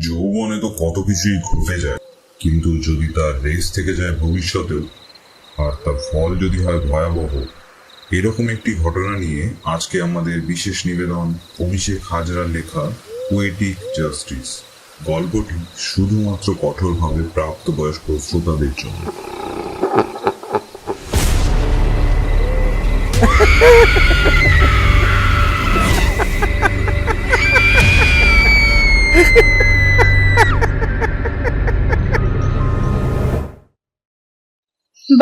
যৌবনে তো কত কিছুই ঘটে যায়, কিন্তু যদি তার রেস থেকে যায় ভবিষ্যতেও, আর তার ফল যদি হয় ভয়াবহ, এরকম একটি ঘটনা নিয়ে আজকে আমাদের বিশেষ নিবেদন অভিষেক হাজরার লেখা পোয়েটিক জাস্টিস। গল্পটি শুধুমাত্র কঠোরভাবে প্রাপ্তবয়স্ক শ্রোতাদের জন্য।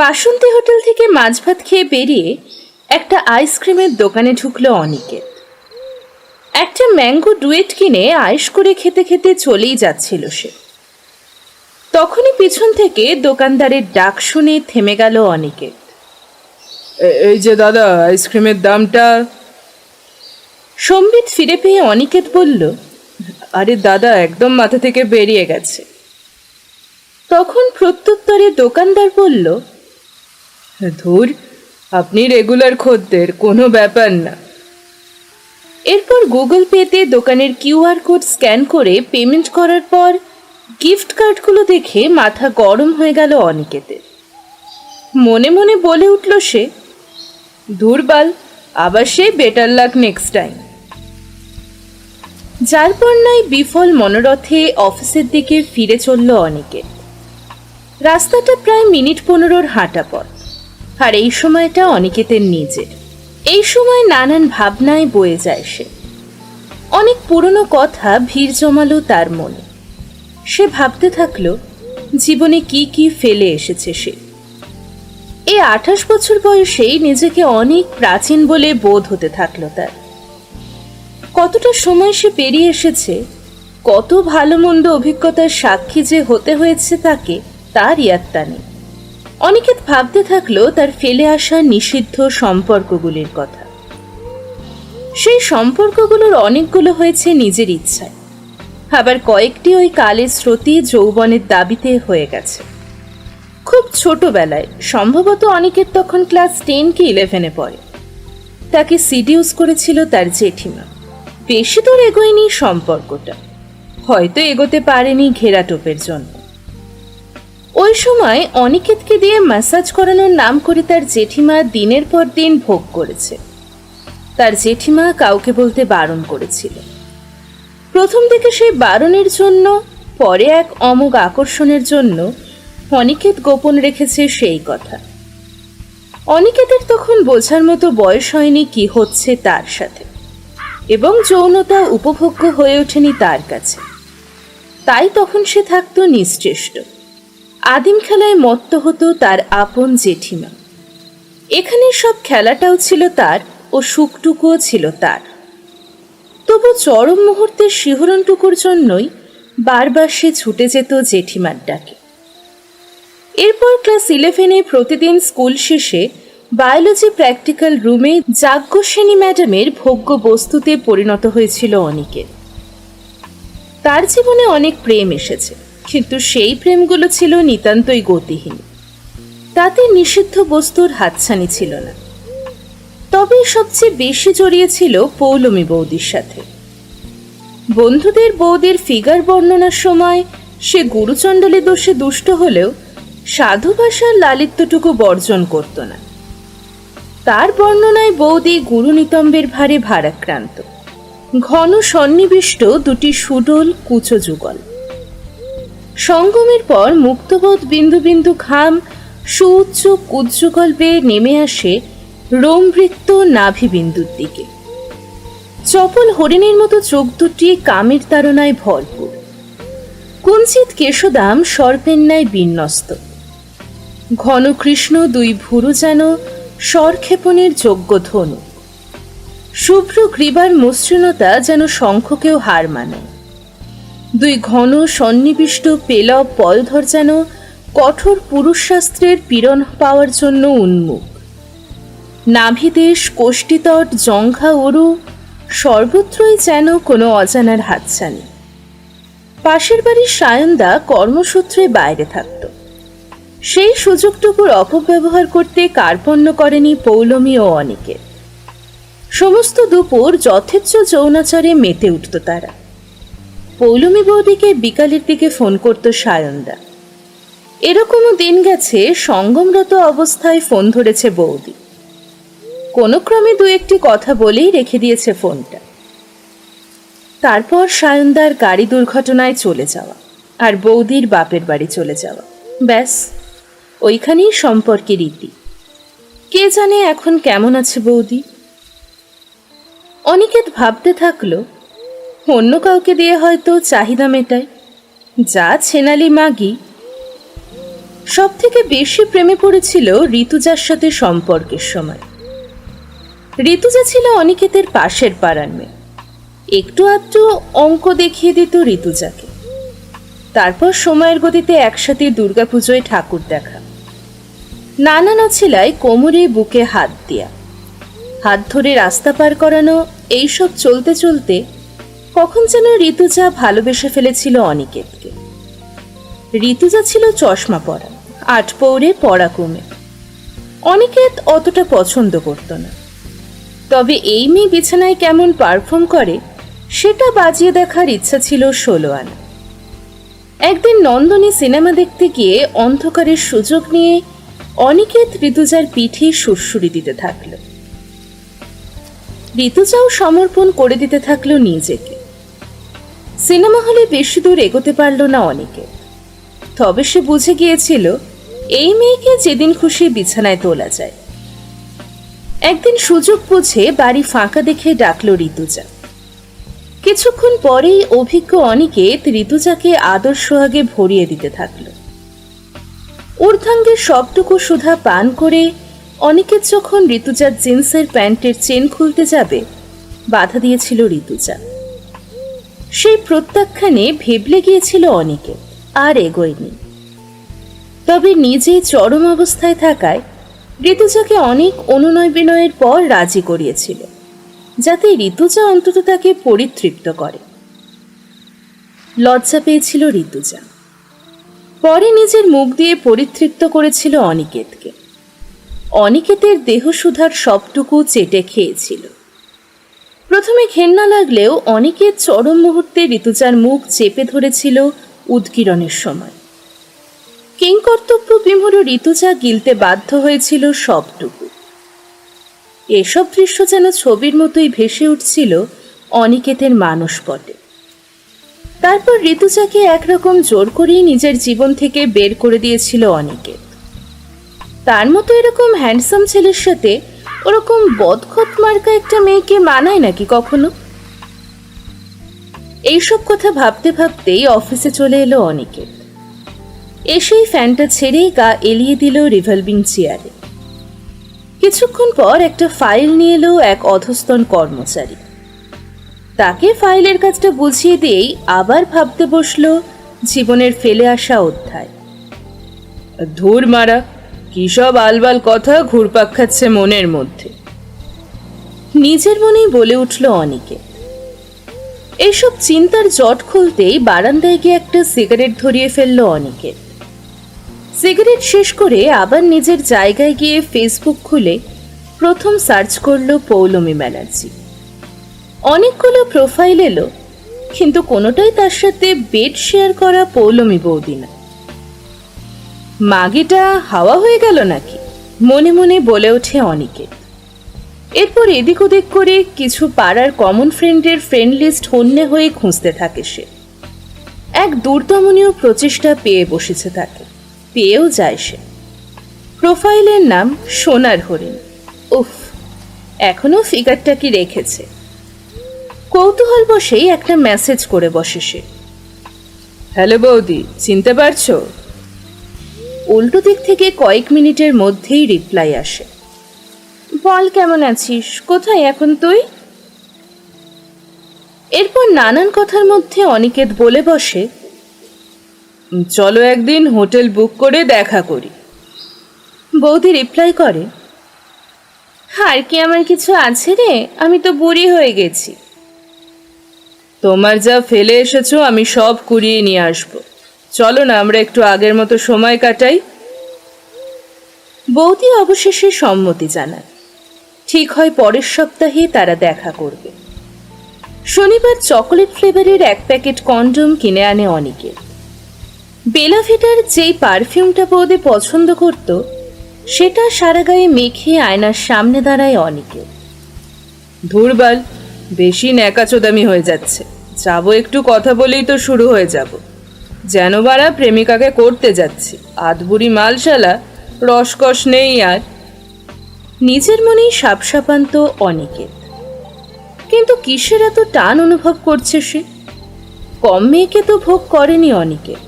বাসন্তী হোটেল থেকে মাছ ভাত খেয়ে বেরিয়ে একটা আইসক্রিমের দোকানে ঢুকলো অনিকেত। একটা ম্যাঙ্গো ডুয়েট কিনে আইস করে খেতে খেতে চলেই যাচ্ছিল সে। তখনই পিছন থেকে দোকানদারের ডাক শুনে থেমে গেল অনিকেত। এই যে দাদা, আইসক্রিমের দামটা। সম্বিত ফিরে পেয়ে অনিকেত বলল, আরে দাদা, একদম মাথা থেকে বেরিয়ে গেছে। তখন প্রত্যুত্তরে দোকানদার বলল, ধুর, আপনি রেগুলার খদ্দের, কোনো ব্যাপার না। এরপর গুগল পেতে দোকানের কিউআর কোড স্ক্যান করে পেমেন্ট করার পর গিফট কার্ডগুলো দেখে মাথা গরম হয়ে গেল অনিকেতের। মনে মনে বলে উঠল সে, ধুরবাল, আবার সে বেটার লাক নেক্সট টাইম। যার পর নাই বিফল মনোরথে অফিসের দিকে ফিরে চলল অনিকেত। রাস্তাটা প্রায় মিনিট 15 হাঁটা পথ, আর এই সময়টা অনিকেতের নিজের। এই সময় নানান ভাবনায় বয়ে যায় সে। অনেক পুরনো কথা ভিড় জমালো তার মনে। সে ভাবতে থাকলো জীবনে কি কি ফেলে এসেছে সে। এই 28 বছর বয়সেই নিজেকে অনেক প্রাচীন বলে বোধ হতে থাকলো তার। কতটা সময় সে পেরিয়ে এসেছে, কত ভালো মন্দ অভিজ্ঞতার সাক্ষী যে হতে হয়েছে তাকে, তার ইয়াত্তা নেই। অনিকেত ভাবতে থাকলো তার ফেলে আসা নিষিদ্ধ সম্পর্কগুলির কথা। সেই সম্পর্কগুলোর অনেকগুলো হয়েছে নিজের ইচ্ছায়, আবার কয়েকটি ওই কালের স্রোতি যৌবনের দাবিতে হয়ে গেছে। খুব ছোটবেলায়, সম্ভবত অনিকেত তখন ক্লাস 10 কি 11-এ পড়ে, তাকে সিডিউস করেছিল তার জেঠিমা। বেশি দূর এগোয়নি সম্পর্কটা, হয়তো এগোতে পারেনি ঘেরাটোপের জন্য। ওই সময় অনিকেতকে দিয়ে ম্যাসাজ করানোর নাম করে তার জেঠিমা দিনের পর দিন ভোগ করেছে। তার জেঠিমা কাউকে বলতে বারণ করেছিল। প্রথম দিকে সেই বারণের জন্য, পরে এক অমোঘ আকর্ষণের জন্য অনিকেত গোপন রেখেছে সেই কথা। অনিকেতের তখন বোঝার মতো বয়স হয়নি কি হচ্ছে তার সাথে, এবং যৌনতা উপভোগ্য হয়ে ওঠেনি তার কাছে। তাই তখন সে থাকতো নিশ্চেষ্ট। আদিম খেলায় মত্ত হতো তার আপন জেঠিমা। এখানে সব খেলাটাও ছিল তার, ও সুখটুকুও ছিল তার। তবু চরম মুহূর্তের শিহরণটুকুর জন্যই বারবার সে ছুটে যেত জেঠিমার ডাকে। এরপর ক্লাস 11-এ প্রতিদিন স্কুল শেষে বায়োলজি প্র্যাকটিক্যাল রুমে যাজ্ঞসেনী ম্যাডামের ভোগ্য বস্তুতে পরিণত হয়েছিল অনিকেত। তার জীবনে অনেক প্রেম এসেছে, কিন্তু সেই প্রেমগুলো ছিল নিতান্তই গতিহীন। তাতে নিষিদ্ধ বস্তুর হাতছানি ছিল না। তবে সবচেয়ে বেশি জড়িয়েছিল পৌলমী বৌদির সাথে। বন্ধুদের বৌদির ফিগার বর্ণনার সময় সে গুরুচণ্ডলী দোষে দুষ্ট হলেও সাধু ভাষার লালিত্যটুকু বর্জন করত না। তার বর্ণনায় বৌদি গুরু নিতম্বের ভারে ভারাক্রান্ত, ঘন সন্নিবিষ্ট দুটি সুডোল কুচো যুগল। সঙ্গমের পর মুক্তবোধ বিন্দু বিন্দু ঘাম সুউচ্চ কুজ্জুগল বেয়ে নেমে আসে রোমবৃত্ত নাভিবিন্দুর দিকে। চপল হরিণের মতো চোখ দুটি কামের তাড়নায় ভরপুর। কুঞ্চিত কেশদাম সর্পের ন্যায় বিন্যস্ত। ঘন কৃষ্ণ দুই ভুরু যেন স্বরক্ষেপণের যোগ্য ধনু। শুভ্র গ্রীবার মসৃণতা যেন শঙ্খকেও হার মানায়। দুই ঘন সন্নিবিষ্ট পেলব পলধর যেন কঠোর পুরুষশাস্ত্রের পীড়ন পাওয়ার জন্য উন্মুখ। নাভিদেশ, কোষ্ঠীতট, জঙ্ঘা, অরু সর্বত্রই যেন কোনো অজানার হাতছানি। পাশের বাড়ির সায়নদা কর্মসূত্রে বাইরে থাকত। সেই সুযোগটুকুর অপব্যবহার করতে কার্পণ্য করেনি পৌলমী ও অনিকেত। সমস্ত দুপুর যথেচ্ছ যৌনাচারে মেতে উঠত তারা। পৌলমী বৌদিকে বিকালের দিকে ফোন করত সায়নদা। এরকমও দিন গেছে সঙ্গমরত অবস্থায় ফোন ধরেছে বৌদি। কোনো ক্রমে দু একটি কথা বলেই রেখে দিয়েছে ফোনটা। তারপর সায়নদার গাড়ি দুর্ঘটনায় চলে যাওয়া আর বৌদির বাপের বাড়ি চলে যাওয়া, ব্যাস ওইখানেই সম্পর্কের রীতি। কে জানে এখন কেমন আছে বৌদি। অনিকেত ভাবতে থাকলো অন্য কাউকে দিয়ে হয়তো চাহিদা মেটায়, যা ছেনালি মাগি। সব থেকে বেশি প্রেমে পড়েছিল ঋতুজার সাথে সম্পর্কের সময়। ঋতুজা ছিল অনিকেতের পাশের পাড়ার মেয়ে। একটু আধটু অঙ্ক দেখিয়ে দিত ঋতুজাকে। তারপর সময়ের গতিতে একসাথে দুর্গাপুজোয় ঠাকুর দেখা, নানান অছিলায় কোমরে বুকে হাত দেয়া, হাত ধরে রাস্তা পার করানো, এইসব চলতে চলতে কখন যেন ঋতুজা ভালোবেসে ফেলেছিল অনিকেতকে। ঋতুজা ছিল চশমা পরা, আটপৌরে পড়া কমে। অনিকেত অতটা পছন্দ করত না, তবে এই মেয়ে বিছানায় কেমন পারফর্ম করে সেটা বাজিয়ে দেখার ইচ্ছা ছিল 16 আনা। একদিন নন্দনী সিনেমা দেখতে গিয়ে অন্ধকারের সুযোগ নিয়ে অনিকেত ঋতুজার পিঠে সুরসুরি দিতে থাকল। ঋতুজাও সমর্পণ করে দিতে থাকলো নিজেকে। সিনেমা হলে বেশি দূর এগোতে পারল না অনিকেত, তবে সে বুঝে গিয়েছিল এই মেয়েকে যেদিন খুশি বিছানায় তোলা যায়। একদিন সুযোগ বুঝে বাড়ি ফাঁকা দেখে ডাকল ঋতুজা। কিছুক্ষণ পরেই অভিজ্ঞ অনিকেত ঋতুজাকে আদর সোহাগে ভরিয়ে দিতে থাকল। ঊর্ধ্বাঙ্গের সবটুকু সুধা পান করে অনিকেত যখন ঋতুজার জিন্সের প্যান্টের চেন খুলতে যাবে, বাধা দিয়েছিল ঋতুজা। সেই প্রত্যাখ্যানে ভেবলে গিয়েছিল অনিকেত, আর এগোয়নি। তবে নিজে চরম অবস্থায় থাকায় ঋতুজাকে অনেক অনুনয় বিনয়ের পর রাজি করিয়েছিল, যাতে ঋতুজা অন্তত তাকে পরিতৃপ্ত করে। লজ্জা পেয়েছিল ঋতুজা, পরে নিজের মুখ দিয়ে পরিতৃপ্ত করেছিল অনিকেতকে। অনিকেতের দেহসুধার সবটুকু চেটে খেয়েছিল। প্রথমে ঘেন্না লাগলেও অনিকেত চরম মুহূর্তে ঋতুজার মুখ চেপে ধরেছিল উদগীরণের সময়। কিংকর্তব্য বিমূঢ় ঋতুজা গিলতে বাধ্য হয়েছিল সবটুকু। এসব দৃশ্য যেন ছবির মতোই ভেসে উঠছিল অনিকেতের মানসপটে। তারপর ঋতুজাকে একরকম জোর করেই নিজের জীবন থেকে বের করে দিয়েছিল অনিকেত। তার মতো এরকম হ্যান্ডসাম ছেলের সাথে ওরকম বদখত মার্কা একটা মেয়েকে মানায় নাকি কখনো? এইসব কথা ভাবতে ভাবতেই অফিসে চলে এলো অনিকেত। এসেই ফ্যানটা ছেড়েই গা এলিয়ে দিল রিভলভিং চেয়ারে। কিছুক্ষণ পর একটা ফাইল নিয়ে এলো এক অধস্তন কর্মচারী। তাকে ফাইলের কাজটা বুঝিয়ে দিয়েই আবার ভাবতে বসলো জীবনের ফেলে আসা অধ্যায়। ধুর মারা, কি সব আলবাল কথা ঘুরপাক খাচ্ছে মনের মধ্যে, নিজের মনেই বলে উঠল অনিকেত। এইসব চিন্তার জট খুলতেই বারান্দায় গিয়ে একটা সিগারেট ধরিয়ে ফেলল অনিকেত। সিগারেট শেষ করে আবার নিজের জায়গায় গিয়ে ফেসবুক খুলে প্রথম সার্চ করল পৌলমী ব্যানার্জি। অনেকগুলো প্রোফাইল এলো, কিন্তু কোনোটাই তার সাথে বেড শেয়ার করা পৌলমী বৌদি না। মাগিটা হাওয়া হয়ে গেল নাকি, মনে মনে বলে ওঠে অনিকেত। এরপর এদিক ওদিক করে কিছু পাড়ার কমন ফ্রেন্ডের ফ্রেন্ড লিস্ট হন্যে হয়ে খুঁজতে থাকে সে। এক দূরদমনীয় প্রচেষ্টা পেয়ে বসেছে তাকে, পেয়েও যায় সে। প্রোফাইলের নাম সোনার হরিণ। উফ, এখনো ফিগারটা কি রেখেছে। কৌতূহল বসেই একটা মেসেজ করে বসে সে। হ্যালো বৌদি, চিনতে পারছো? উল্টো দিক থেকে কয়েক মিনিটের মধ্যেই রিপ্লাই আসে। বল, কেমন আছিস? কোথায় এখন তুই? এরপর নানান কথার মধ্যে অনিকেত বলে বসে, চলো একদিন হোটেল বুক করে দেখা করি। বৌদি রিপ্লাই করে, আর কি আমার কিছু আছে রে, আমি তো বুড়ি হয়ে গেছি। তোমার যা ফেলে এসেছো আমি সব কুড়িয়ে নিয়ে আসবো, চলো না আমরা একটু আগের মতো সময় কাটাই। বৌদি অবশেষে সম্মতি জানায়। ঠিক হয় পরের সপ্তাহে তারা দেখা করবে। শনিবার চকোলেট ফ্লেভারের এক প্যাকেট কন্ডম কিনে আনে অনিকেত। বেলাভিটার যেই পারফিউমটা বৌদি পছন্দ করত সেটা সারা গায়ে মেখে আয়নার সামনে দাঁড়ায় অনিকেত। ধুরবাল, বেশি ন্যাকাচোদামি হয়ে যাচ্ছে, যাবো একটু কথা বলেই তো শুরু হয়ে যাব, যেন বারা প্রেমিকাকে করতে যাচ্ছি, আধবুড়ি মালশালা, রসকস নেই আর। নিজের মনেই সাপসাপান্ত অনিকেত, কিন্তু কিসের এত টান অনুভব করছে সে? কম মেয়েকে তো ভোগ করেনি অনিকেত,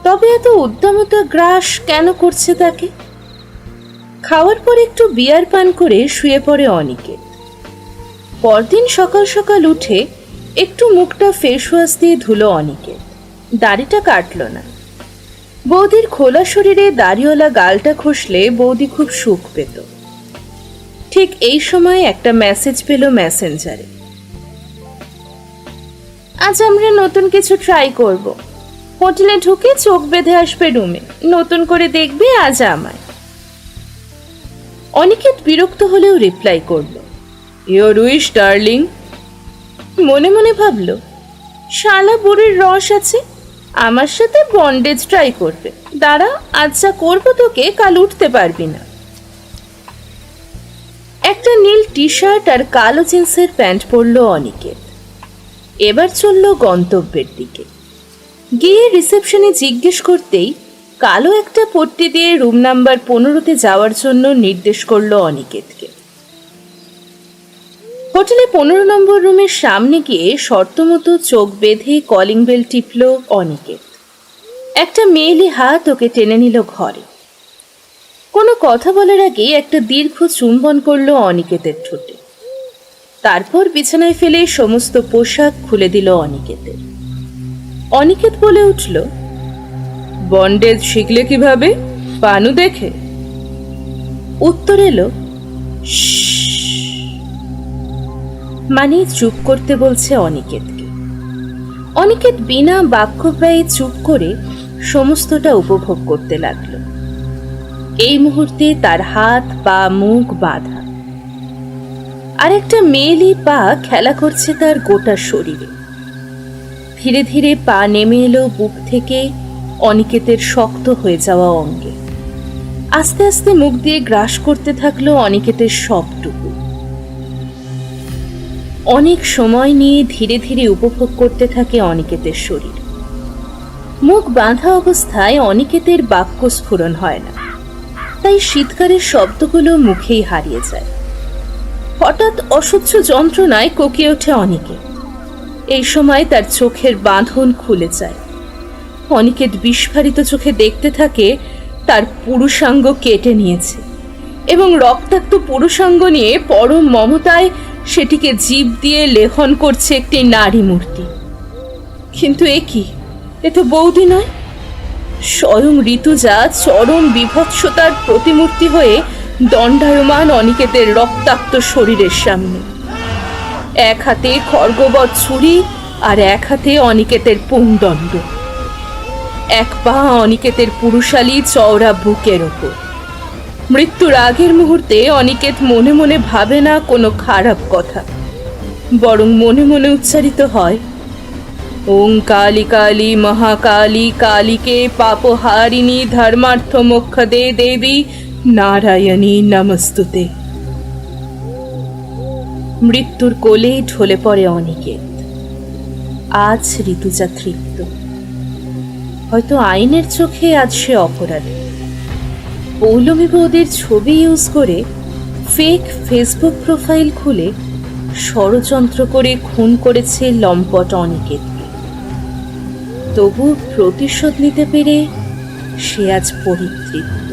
তবে এত উদ্দামতা গ্রাস কেন করছে তাকে? খাওয়ার পর একটু বিয়ার পান করে শুয়ে পড়ে অনিকেত। পরদিন সকাল সকাল উঠে একটু মুখটা ফেস ওয়াশ দিয়ে ধুলো অনিকেত, দাড়িটা কাটল না। বৌদির খোলা শরীরে দাড়িওয়ালা গালটা খসলে বৌদি খুব সুখ পেত। ঠিক এই সময় একটা মেসেজ পেল মেসেঞ্জারে। আজ আমরা নতুন কিছু ট্রাই করব, হোটেলে ঢুকে চোখ বেঁধে আসবে রুমে, নতুন করে দেখবে আজ আমায়। অনিকেত বিরক্ত হলেও রিপ্লাই করল, ইয়োর উইশ ডার্লিং। মনে মনে ভাবল, শালা বুড়ির রস আছে, আমার সাথে বন্ডেজ ট্রাই করবে, দাঁড়া আজ যা করবো তোকে কাল উঠতে পারবি না। একটা নীল টি শার্ট আর কালো জিন্সের প্যান্ট পরল অনিকেত। এবার চলল গন্তব্যের দিকে। গিয়ে রিসেপশনে জিজ্ঞেস করতেই কালো একটা পট্টি দিয়ে রুম নাম্বার 15-তে যাওয়ার জন্য নির্দেশ করল অনিকেতকে। হোটেলে 15 নম্বর রুমের সামনে গিয়ে শর্তমতো চোখ বেঁধে কলিং বেল টিপল অনিকেত। একটা মেয়েলি হাত ওকে টেনে নিল ঘরে। কোনো কথা বলার আগে একটা দীর্ঘ চুম্বন করল অনিকেতের ঠোঁটে। তারপর বিছানায় ফেলে সমস্ত পোশাক খুলে দিল অনিকেতের। অনিকেত বলে উঠল, বন্ডেজ শিখলে কিভাবে? পানু দেখে? উত্তর এলো, মানে চুপ করতে বলছে অনিকেতকে। অনিকেত বিনা বাক্য ব্যয়ে চুপ করে সমস্তটা উপভোগ করতে লাগলো। এই মুহূর্তে তার হাত পা মুখ বাঁধা, আর একটা মেয়েলি পা খেলা করছে তার গোটা শরীরে। ধীরে ধীরে পা নেমে এলো বুক থেকে অনিকেতের শক্ত হয়ে যাওয়া অঙ্গে। আস্তে আস্তে মুখ দিয়ে গ্রাস করতে থাকলো অনিকেতের সবটুকু। অনেক সময় নিয়ে ধীরে ধীরে উপভোগ করতে থাকে অনিকেতের শরীর। মুখ বাঁধা অবস্থায় অনিকেতের বাক্য স্ফুরণ হয় না, তাই শীতকারের শব্দগুলো মুখেই হারিয়ে যায়। হঠাৎ অসহ্য যন্ত্রণায় কোকিয়ে ওঠে অনিকেত। এই সময় তার চোখের বাঁধন খুলে যায়। অনিকেত বিস্ফারিত চোখে দেখতে থাকে তার পুরুষাঙ্গ কেটে নিয়েছে এবং রক্তাক্ত পুরুষাঙ্গ নিয়ে পরম মমতায় সেটিকে জীব দিয়ে লেখন করছে একটি নারী মূর্তি। কিন্তু এ কি? এ তো বৌদি নয়, স্বয়ং ঋতুজা চরম বিভৎসতার প্রতিমূর্তি হয়ে দণ্ডায়মান অনিকেতের রক্তাক্ত শরীরের সামনে। এক হাতে খড়গবৎ ছুরি আর এক হাতে অনিকেতের পুংদণ্ড। এক পা অনিকেতের পুরুষালী চওড়া বুকের ওপর। মৃত্যুর আগের মুহূর্তে অনিকেত মনে মনে ভাবে না কোনো খারাপ কথা, বরং মনে মনে উচ্চারিত হয়, ওং কালী কালী মহাকালী কালীকে পাপহারিণী ধর্মার্থ মোক্ষদে দেবী নারায়ণী নমস্তুতে। মৃত্যুর কোলে ঢলে পড়ে অনিকেত। আজ ঋতুজা তৃপ্ত। হয়তো আইনের চোখে আজ সে অপরাধী। পৌলমী বৌদির ছবি ইউজ করে ফেক ফেসবুক প্রোফাইল খুলে ষড়যন্ত্র করে খুন করেছে লম্পট অনিকেতকে। তবু প্রতিশোধ নিতে পেরে সে আজ পরিতৃপ্ত।